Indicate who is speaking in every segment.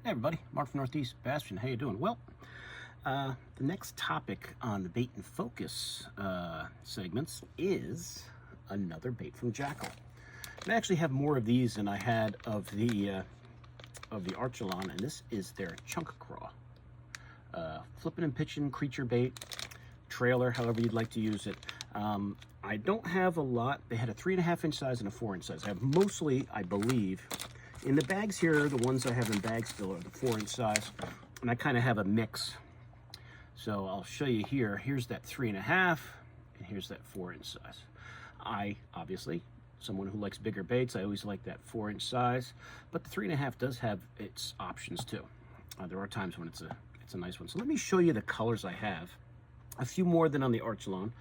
Speaker 1: Hey everybody, Mark from Northeast Bastion. How you doing? Well, the next topic on the bait and focus segments is another bait from Jackall. I actually have more of these than I had of the Archelon, and this is their Chunk Craw. Flipping and pitching creature bait, trailer, however you'd like to use it. I don't have a lot. They had a 3.5 inch size and a 4 inch size. I have mostly, I believe, in the bags here, the ones I have in bags still are the 4 inch size, and I kind of have a mix. So I'll show you here. Here's that 3.5, and here's that 4 inch size. I, obviously, someone who likes bigger baits, I always like that 4 inch size, but the 3.5 does have its options too. There are times when it's a nice one. So let me show you the colors I have. A few more than on the Archelon,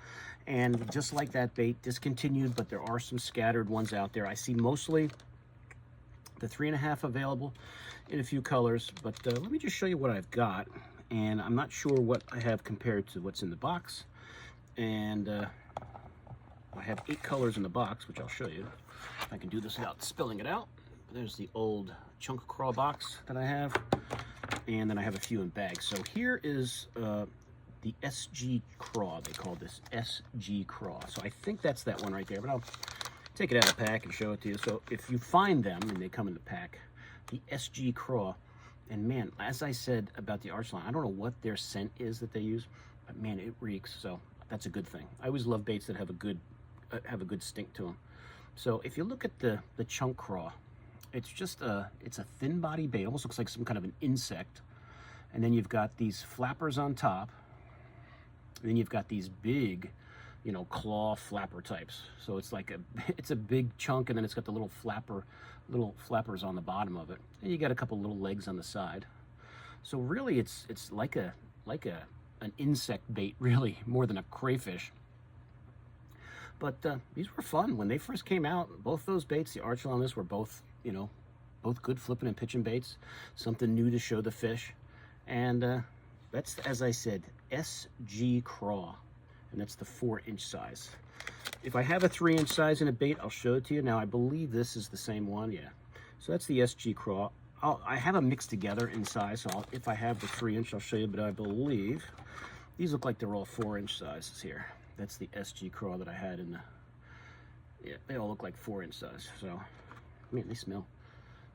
Speaker 1: and just like that bait, discontinued, but there are some scattered ones out there. I see mostly the 3.5 available in a few colors, but let me just show you what I've got. And I'm not sure what I have compared to what's in the box. And I have 8 colors in the box, which I'll show you if I can do this without spilling it out. There's the old Chunk Craw box that I have, and then I have a few in bags. So here is the SG Craw. They call this SG Craw. So I think that's that one right there, but I'll take it out of the pack and show it to you. So if you find them, and they come in the pack, the SG Craw, and man, as I said about the Archelon, I don't know what their scent is that they use, but man, it reeks. So that's a good thing. I always love baits that have a good stink to them. So if you look at the Chunk Craw, it's just it's a thin body bait, almost looks like some kind of an insect, and then you've got these flappers on top, and then you've got these big, you know, claw flapper types. So it's like it's a big chunk, and then it's got the little flappers on the bottom of it, and you got a couple little legs on the side. So really, it's like an insect bait, really, more than a crayfish. But these were fun when they first came out. Both those baits, the Archelon, this, were both, you know, both good flipping and pitching baits. Something new to show the fish, and that's, as I said, SG Craw. And that's the 4 inch size. If I have a 3 inch size in a bait, I'll show it to you. Now, I believe this is the same one, yeah. So that's the SG Craw. I have them mixed together in size, so if I have the 3 inch, I'll show you, but I believe these look like they're all 4 inch sizes here. That's the SG Craw that I had in the, yeah, they all look like 4 inch size. So, man, they smell.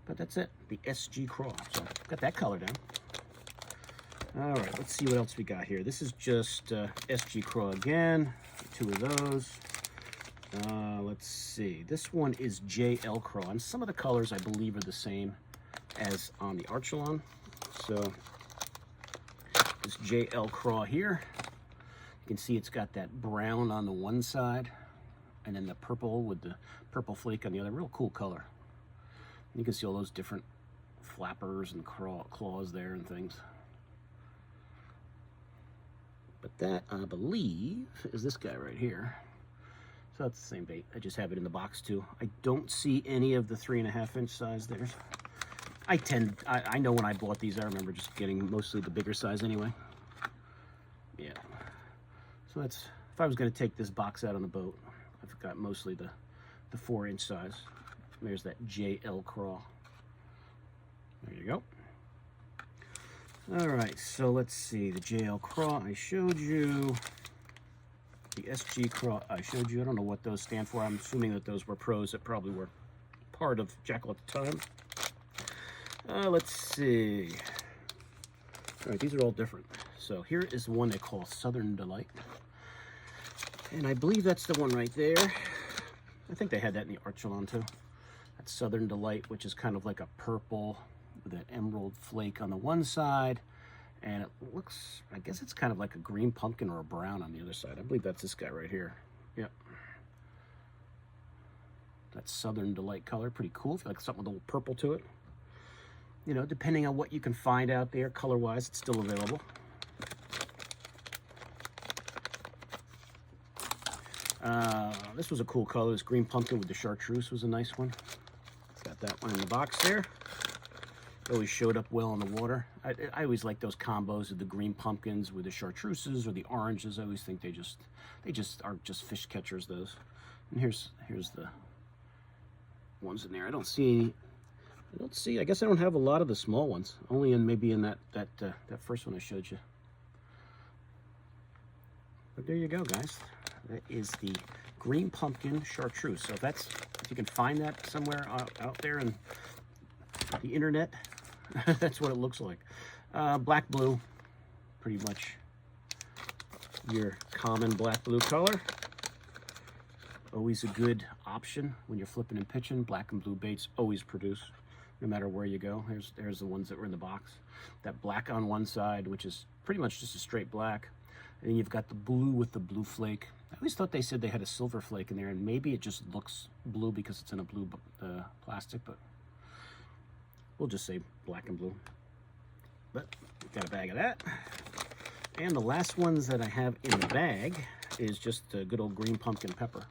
Speaker 1: But that's it, the SG Craw. So, got that color down. All right, let's see what else we got here. This is just SG Craw again, 2 of those. Let's see, this one is JL Craw, and some of the colors I believe are the same as on the Archelon. So this JL Craw here, you can see it's got that brown on the one side, and then the purple with the purple flake on the other. Real cool color. You can see all those different flappers and claws there and things. But that, I believe, is this guy right here. So that's the same bait. I just have it in the box too. I don't see any of the 3.5 inch size there. I know when I bought these, I remember just getting mostly the bigger size anyway. Yeah. So that's, if I was going to take this box out on the boat, I've got mostly the 4 inch size. There's that JL Craw. There you go. All right, so let's see, the JL Craw I showed you, the SG Craw I showed you. I don't know what those stand for. I'm assuming that those were pros that probably were part of Jackall at the time. Let's see. All right, these are all different. So here is the one they call Southern Delight. And I believe that's the one right there. I think they had that in the Archelon too. That's Southern Delight, which is kind of like a purple with that emerald flake on the one side, and it looks, I guess it's kind of like a green pumpkin or a brown on the other side. I believe that's this guy right here. Yep. That's Southern Delight color. Pretty cool. If you like something with a little purple to it. You know, depending on what you can find out there, color-wise, it's still available. This was a cool color. This green pumpkin with the chartreuse was a nice one. Got that one in the box there. Always showed up well in the water. I always like those combos of the green pumpkins with the chartreuses or the oranges. I always think they just are just fish catchers, those. And here's the ones in there. I don't see I don't see, I guess I don't have a lot of the small ones, only in maybe in that first one I showed you. But there you go, guys. That is the green pumpkin chartreuse. So if you can find that somewhere out there in the internet, that's what it looks like. Black blue, pretty much your common black blue color. Always a good option when you're flipping and pitching. Black and blue baits always produce, no matter where you go. There's the ones that were in the box. That black on one side, which is pretty much just a straight black. And then you've got the blue with the blue flake. I always thought they said they had a silver flake in there, and maybe it just looks blue because it's in a blue plastic, but we'll just say black and blue. But got a bag of that. And the last ones that I have in the bag is just a good old green pumpkin pepper,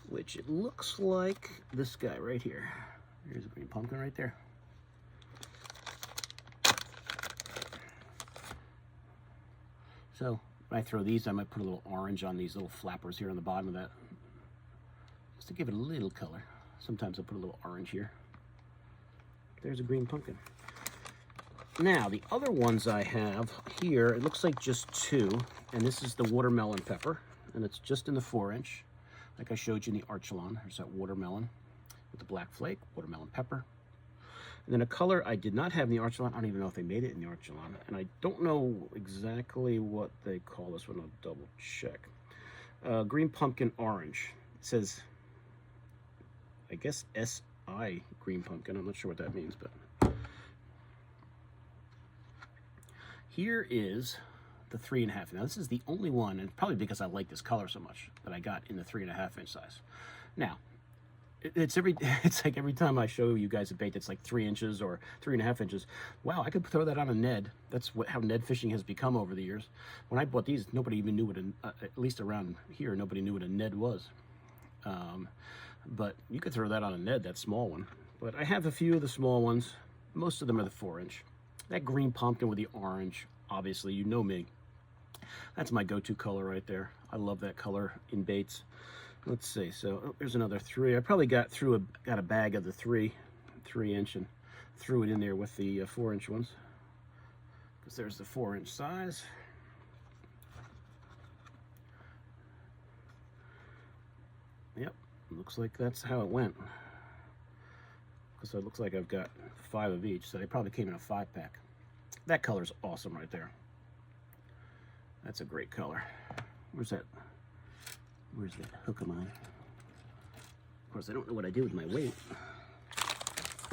Speaker 1: which it looks like this guy right here. Here's a green pumpkin right there. So when I throw these, I might put a little orange on these little flappers here on the bottom of that, just to give it a little color. Sometimes I'll put a little orange here. There's a green pumpkin. Now, the other ones I have here, it looks like just two, and this is the watermelon pepper, and it's just in the 4-inch, like I showed you in the Archelon. There's that watermelon with the black flake, watermelon pepper. And then a color I did not have in the Archelon. I don't even know if they made it in the Archelon, and I don't know exactly what they call this one. I'll double check. Green pumpkin orange. It says, I guess SI green pumpkin. I'm not sure what that means, but here is the 3.5. Now this is the only one, and probably because I like this color so much, that I got in the 3.5-inch size. Now, it's like every time I show you guys a bait that's like 3 inches or 3.5 inches. Wow, I could throw that on a Ned. That's how Ned fishing has become over the years. When I bought these, nobody even knew what at least around here, nobody knew what a Ned was. But you could throw that on a Ned, that small one. But I have a few of the small ones. Most of them are the 4-inch. That green pumpkin with the orange, obviously, you know me. That's my go-to color right there. I love that color in baits. Let's see, so there's another 3. I probably got a bag of the 3-inch and threw it in there with the 4-inch ones, because there's the 4-inch size. Yep, looks like that's how it went. So it looks like I've got 5 of each, so they probably came in a 5-pack. That color's awesome right there. That's a great color. Where's that hook of mine? Of course, I don't know what I do with my weight.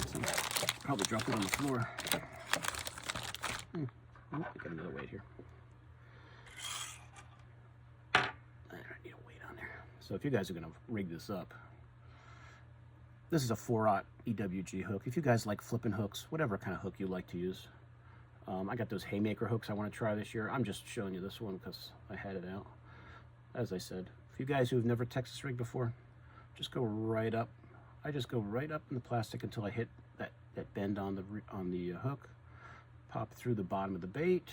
Speaker 1: So I'll probably drop it on the floor. Oh, I got another weight here. I need a weight on there. So if you guys are gonna rig this up, this is a 4-aught EWG hook. If you guys like flipping hooks, whatever kind of hook you like to use. I got those haymaker hooks I want to try this year. I'm just showing you this one because I had it out. As I said, for you guys who have never Texas rigged before, just go right up. I just go right up in the plastic until I hit that bend on the hook. Pop through the bottom of the bait.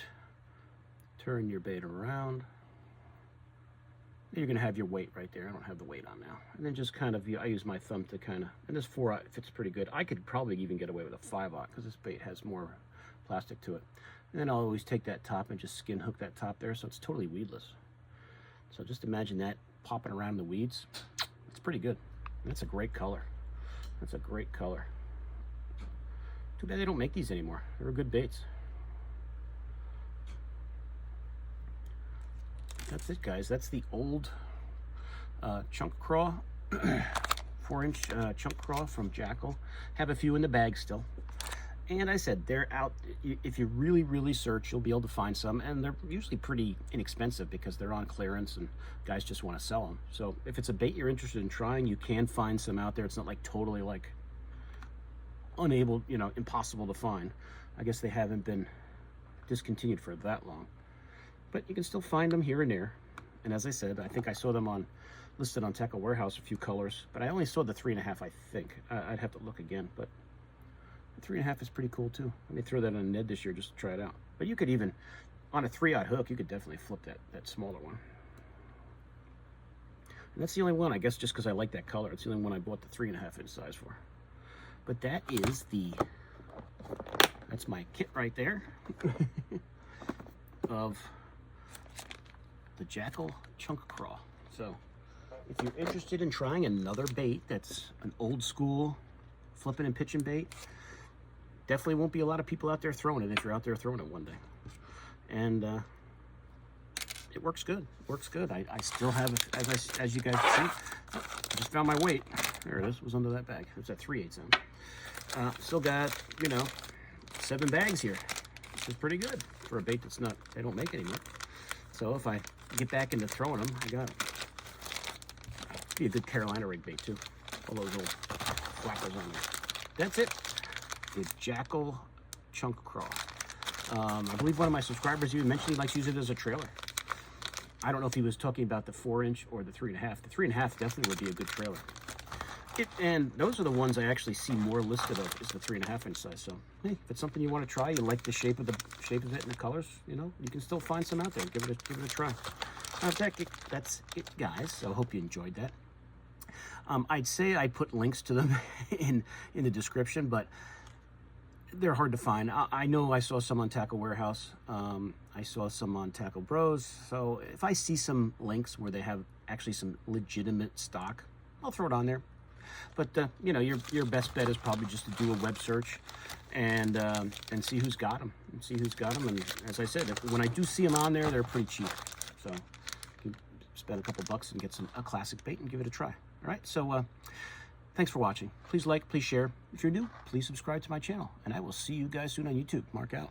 Speaker 1: Turn your bait around. Then you're going to have your weight right there. I don't have the weight on now. And then just kind of, I use my thumb to kind of, and this 4-aught fits pretty good. I could probably even get away with a 5-aught because this bait has more plastic to it. And then I'll always take that top and just skin hook that top there, so it's totally weedless. So just imagine that popping around the weeds. It's pretty good. That's a great color. That's a great color. Too bad they don't make these anymore. They were good baits. That's it, guys. That's the old Chunk Craw, 4-inch Chunk Craw from Jackall. Have a few in the bag still. And I said, they're out. If you really search, you'll be able to find some. And they're usually pretty inexpensive because they're on clearance and guys just want to sell them. So if it's a bait you're interested in trying, you can find some out there. It's not like totally like unable, impossible to find. I guess they haven't been discontinued for that long. But you can still find them here and there. And as I said, I think I saw them listed on Jackall Warehouse, a few colors. But I only saw the 3.5, I think. I'd have to look again, but 3.5 is pretty cool too. I may throw that on a Ned this year just to try it out. But you could even, on a 3-aught hook, you could definitely flip that smaller one. And that's the only one, I guess, just because I like that color. It's the only one I bought the 3.5-inch size for. But that's my kit right there of the Jackall Chunk Craw. So if you're interested in trying another bait that's an old school flipping and pitching bait, definitely won't be a lot of people out there throwing it if you're out there throwing it one day. And it works good. Works good. I still have, as you guys see, I just found my weight. There it is. It was under that bag. It's at 3/8 ounce. Still got, 7 bags here, which is pretty good for a bait that's not, they don't make anymore. So if I get back into throwing them, I got it. Be a good Carolina rig bait too. All those old flappers on there. That's it. The Jackall Chunk Craw. I believe one of my subscribers even mentioned he likes to use it as a trailer. I don't know if he was talking about the 4-inch or the 3.5. The 3.5 definitely would be a good trailer. And those are the ones I actually see more listed of, is the 3.5-inch size. So hey, if it's something you want to try, you like the shape of it and the colors, you can still find some out there. Give it a try. That's it, guys. So I hope you enjoyed that. I'd say I put links to them in the description, but they're hard to find. I know I saw some on Tackle Warehouse. I saw some on Tackle Bros. So if I see some links where they have actually some legitimate stock, I'll throw it on there. But your best bet is probably just to do a web search and see who's got them. And as I said, when I do see them on there, they're pretty cheap. So you can spend a couple bucks and get a classic bait and give it a try. All right. So thanks for watching. Please like, please share. If you're new, please subscribe to my channel, and I will see you guys soon on YouTube. Mark out.